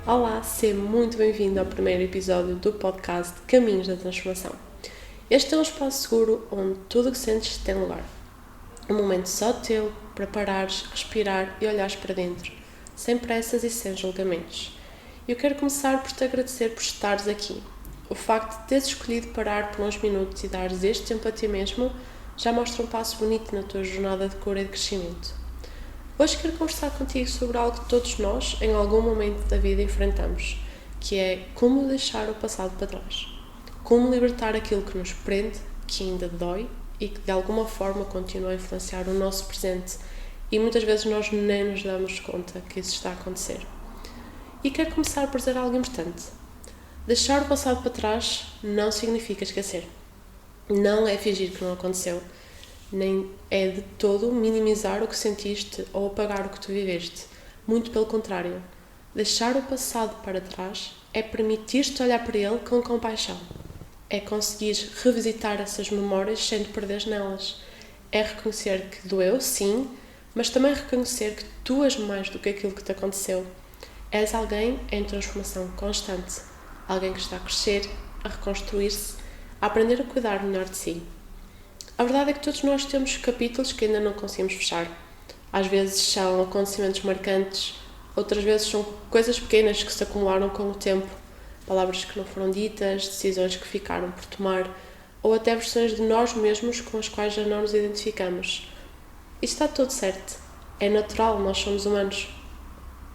Olá, seja muito bem-vindo ao primeiro episódio do podcast Caminhos da Transformação. Este é um espaço seguro onde tudo o que sentes tem lugar. Um momento só teu para parares, respirar e olhares para dentro, sem pressas e sem julgamentos. Eu quero começar por te agradecer por estares aqui. O facto de teres escolhido parar por uns minutos e dares este tempo a ti mesmo já mostra um passo bonito na tua jornada de cura e de crescimento. Hoje quero conversar contigo sobre algo que todos nós, em algum momento da vida, enfrentamos, que é como deixar o passado para trás. Como libertar aquilo que nos prende, que ainda dói e que de alguma forma continua a influenciar o nosso presente e muitas vezes nós nem nos damos conta que isso está a acontecer. E quero começar por dizer algo importante. Deixar o passado para trás não significa esquecer. Não é fingir que não aconteceu. Nem é de todo minimizar o que sentiste ou apagar o que tu viveste. Muito pelo contrário. Deixar o passado para trás é permitir-te olhar para ele com compaixão. É conseguir revisitar essas memórias sem te perderes nelas. É reconhecer que doeu, sim, mas também reconhecer que tu és mais do que aquilo que te aconteceu. És alguém em transformação constante. Alguém que está a crescer, a reconstruir-se, a aprender a cuidar melhor de si. A verdade é que todos nós temos capítulos que ainda não conseguimos fechar. Às vezes são acontecimentos marcantes, outras vezes são coisas pequenas que se acumularam com o tempo, palavras que não foram ditas, decisões que ficaram por tomar, ou até versões de nós mesmos com as quais já não nos identificamos. Isto está tudo certo. É natural, nós somos humanos.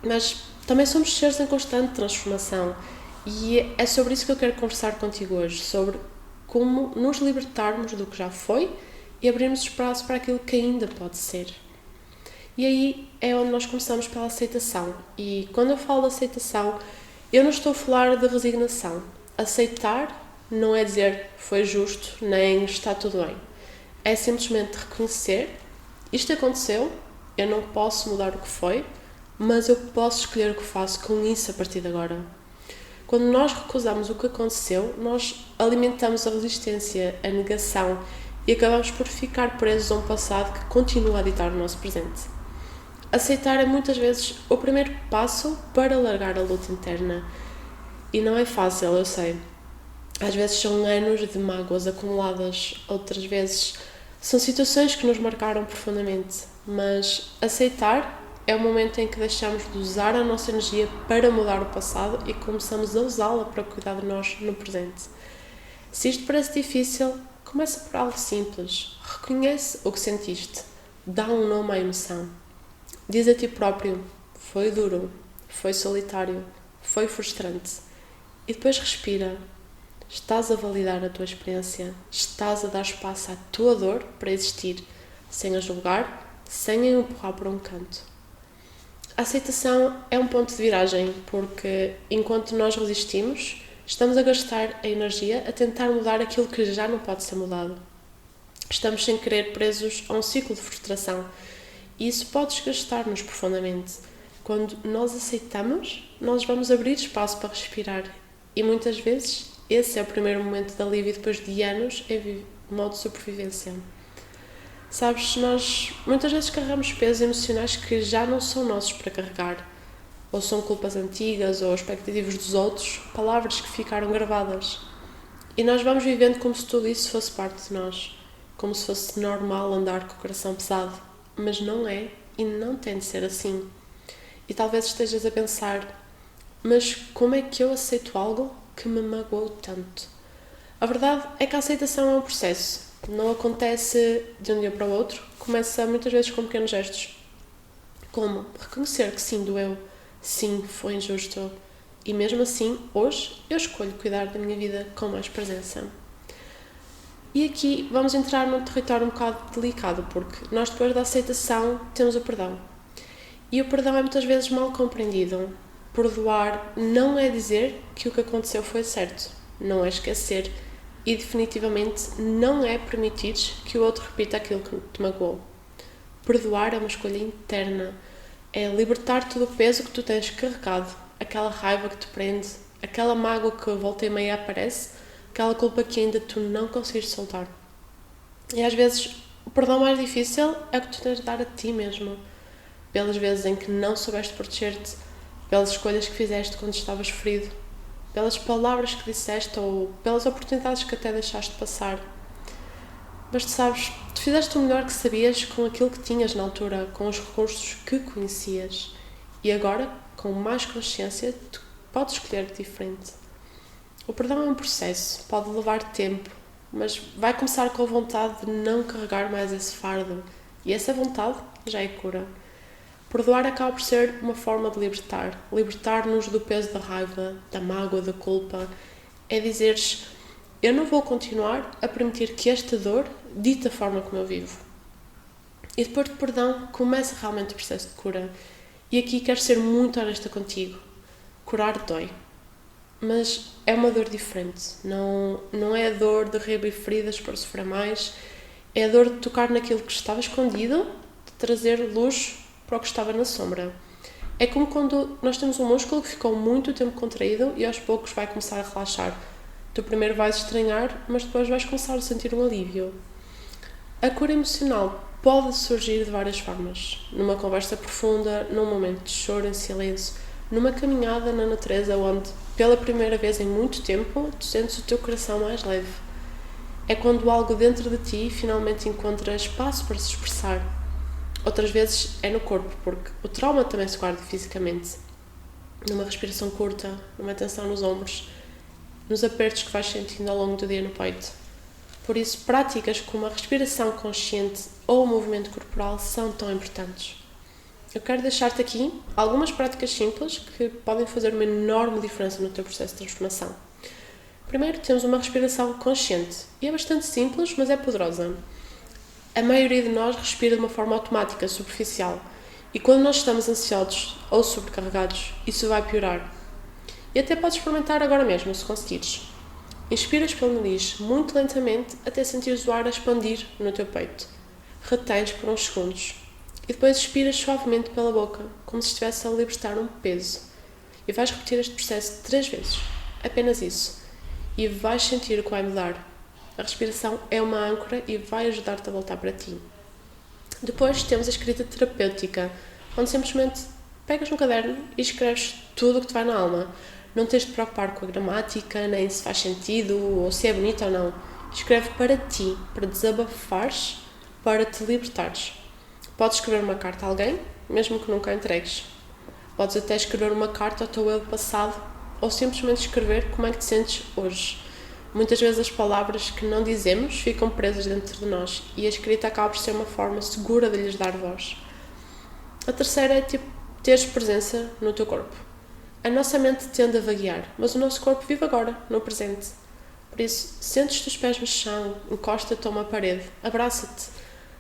Mas também somos seres em constante transformação e é sobre isso que eu quero conversar contigo hoje, sobre como nos libertarmos do que já foi e abrirmos espaço para aquilo que ainda pode ser. E aí é onde nós começamos pela aceitação. E quando eu falo de aceitação, eu não estou a falar de resignação. Aceitar não é dizer foi justo, nem está tudo bem. É simplesmente reconhecer, isto aconteceu, eu não posso mudar o que foi, mas eu posso escolher o que faço com isso a partir de agora. Quando nós recusamos o que aconteceu, nós alimentamos a resistência, a negação e acabamos por ficar presos a um passado que continua a ditar o nosso presente. Aceitar é muitas vezes o primeiro passo para largar a luta interna. E não é fácil, eu sei. Às vezes são anos de mágoas acumuladas, outras vezes são situações que nos marcaram profundamente. Mas aceitar é o momento em que deixamos de usar a nossa energia para mudar o passado e começamos a usá-la para cuidar de nós no presente. Se isto parece difícil, começa por algo simples. Reconhece o que sentiste. Dá um nome à emoção. Diz a ti próprio, foi duro, foi solitário, foi frustrante. E depois respira. Estás a validar a tua experiência. Estás a dar espaço à tua dor para existir, sem a julgar, sem a empurrar por um canto. A aceitação é um ponto de viragem, porque enquanto nós resistimos, estamos a gastar a energia a tentar mudar aquilo que já não pode ser mudado. Estamos sem querer presos a um ciclo de frustração e isso pode desgastar-nos profundamente. Quando nós aceitamos, nós vamos abrir espaço para respirar e muitas vezes esse é o primeiro momento de alívio depois de anos em modo de sobrevivência. Sabes, nós muitas vezes carregamos pesos emocionais que já não são nossos para carregar. Ou são culpas antigas, ou expectativas dos outros, palavras que ficaram gravadas. E nós vamos vivendo como se tudo isso fosse parte de nós. Como se fosse normal andar com o coração pesado. Mas não é, e não tem de ser assim. E talvez estejas a pensar, mas como é que eu aceito algo que me magoou tanto? A verdade é que a aceitação é um processo. Não acontece de um dia para o outro, começa muitas vezes com pequenos gestos. Como reconhecer que sim, doeu, sim, foi injusto. E mesmo assim, hoje, eu escolho cuidar da minha vida com mais presença. E aqui vamos entrar num território um bocado delicado, porque nós depois da aceitação temos o perdão. E o perdão é muitas vezes mal compreendido. Perdoar não é dizer que o que aconteceu foi certo, não é esquecer. E definitivamente não é permitir que o outro repita aquilo que te magoou. Perdoar é uma escolha interna. É libertar todo o peso que tu tens carregado, aquela raiva que te prende, aquela mágoa que volta e meia aparece, aquela culpa que ainda tu não conseguiste soltar. E às vezes o perdão mais difícil é o que tu tens de dar a ti mesmo. Pelas vezes em que não soubeste proteger-te, pelas escolhas que fizeste quando estavas ferido, pelas palavras que disseste ou pelas oportunidades que até deixaste passar. Mas tu sabes, tu fizeste o melhor que sabias com aquilo que tinhas na altura, com os recursos que conhecias. E agora, com mais consciência, tu podes escolher diferente. O perdão é um processo, pode levar tempo, mas vai começar com a vontade de não carregar mais esse fardo. E essa vontade já é cura. Perdoar acaba por ser uma forma de libertar. Libertar-nos do peso da raiva, da mágoa, da culpa. É dizeres, eu não vou continuar a permitir que esta dor dite a forma como eu vivo. E depois do perdão, começa realmente o processo de cura. E aqui quero ser muito honesta contigo. Curar dói. Mas é uma dor diferente. Não é a dor de reabrir feridas para sofrer mais. É a dor de tocar naquilo que estava escondido, de trazer luz para o que estava na sombra. É como quando nós temos um músculo que ficou muito tempo contraído e aos poucos vai começar a relaxar. Tu primeiro vais estranhar, mas depois vais começar a sentir um alívio. A cura emocional pode surgir de várias formas. Numa conversa profunda, num momento de choro em silêncio, numa caminhada na natureza onde, pela primeira vez em muito tempo, tu sentes o teu coração mais leve. É quando algo dentro de ti finalmente encontra espaço para se expressar. Outras vezes é no corpo, porque o trauma também se guarda fisicamente. Numa respiração curta, numa tensão nos ombros, nos apertos que vais sentindo ao longo do dia no peito. Por isso, práticas como a respiração consciente ou o movimento corporal são tão importantes. Eu quero deixar-te aqui algumas práticas simples que podem fazer uma enorme diferença no teu processo de transformação. Primeiro, temos uma respiração consciente. E é bastante simples, mas é poderosa. A maioria de nós respira de uma forma automática, superficial. E quando nós estamos ansiosos ou sobrecarregados, isso vai piorar. E até podes experimentar agora mesmo, se conseguires. Inspiras pelo nariz muito lentamente até sentires o ar a expandir no teu peito. Retens por uns segundos. E depois expiras suavemente pela boca, como se estivesse a libertar um peso. E vais repetir este processo 3 vezes. Apenas isso. E vais sentir o que vai mudar. A respiração é uma âncora e vai ajudar-te a voltar para ti. Depois temos a escrita terapêutica, onde simplesmente pegas um caderno e escreves tudo o que te vai na alma. Não tens de te preocupar com a gramática, nem se faz sentido ou se é bonito ou não. Escreve para ti, para desabafares, para te libertares. Podes escrever uma carta a alguém, mesmo que nunca a entregues. Podes até escrever uma carta ao teu eu passado ou simplesmente escrever como é que te sentes hoje. Muitas vezes as palavras que não dizemos ficam presas dentro de nós e a escrita acaba por ser uma forma segura de lhes dar voz. A terceira é teres presença no teu corpo. A nossa mente tende a vaguear, mas o nosso corpo vive agora, no presente. Por isso, sentes os pés no chão, encosta-te a uma parede, abraça-te,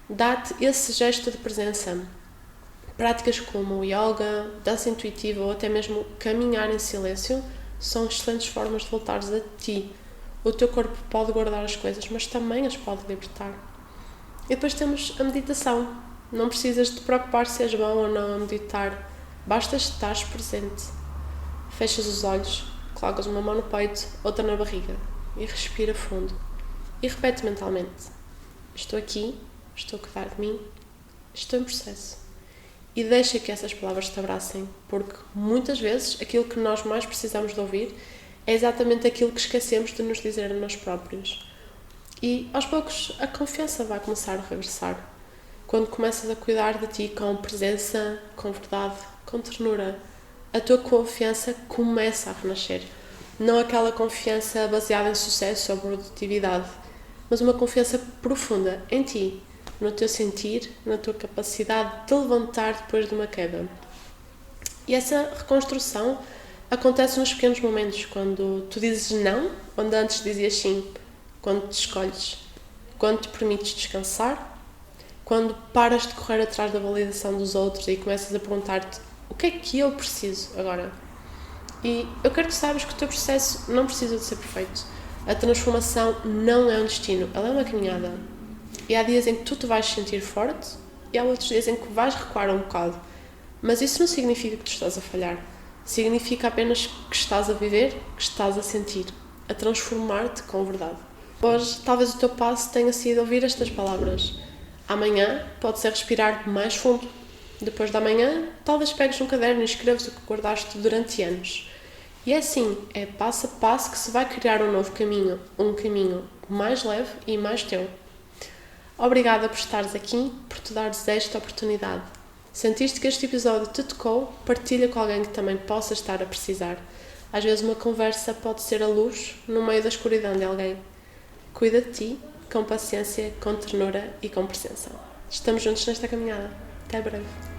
dá-te esse gesto de presença. Práticas como o yoga, dança intuitiva ou até mesmo caminhar em silêncio são excelentes formas de voltares a ti. O teu corpo pode guardar as coisas, mas também as pode libertar. E depois temos a meditação. Não precisas de te preocupar se és bom ou não a meditar. Basta estares presente. Fechas os olhos, colocas uma mão no peito, outra na barriga e respira fundo. E repete mentalmente. Estou aqui, estou a cuidar de mim, estou em processo. E deixa que essas palavras te abracem, porque muitas vezes aquilo que nós mais precisamos de ouvir é exatamente aquilo que esquecemos de nos dizer a nós próprios. E aos poucos a confiança vai começar a regressar. Quando começas a cuidar de ti com presença, com verdade, com ternura, a tua confiança começa a renascer. Não aquela confiança baseada em sucesso ou produtividade, mas uma confiança profunda em ti, no teu sentir, na tua capacidade de levantar depois de uma queda. E essa reconstrução acontece nos pequenos momentos, quando tu dizes não, onde antes dizias sim, quando te escolhes, quando te permites descansar, quando paras de correr atrás da validação dos outros e começas a perguntar-te o que é que eu preciso agora. E eu quero que saibas que o teu processo não precisa de ser perfeito. A transformação não é um destino, ela é uma caminhada. E há dias em que tu te vais sentir forte e há outros dias em que vais recuar um bocado. Mas isso não significa que tu estás a falhar. Significa apenas que estás a viver, que estás a sentir, a transformar-te com verdade. Hoje, talvez o teu passo tenha sido ouvir estas palavras. Amanhã pode ser respirar mais fundo. Depois da manhã, talvez pegues um caderno e escrevas o que guardaste durante anos. E é assim, é passo a passo que se vai criar um novo caminho, um caminho mais leve e mais teu. Obrigada por estares aqui, por te dares esta oportunidade. Sentiste que este episódio te tocou? Partilha com alguém que também possa estar a precisar. Às vezes uma conversa pode ser a luz no meio da escuridão de alguém. Cuida de ti, com paciência, com ternura e com presença. Estamos juntos nesta caminhada. Até breve.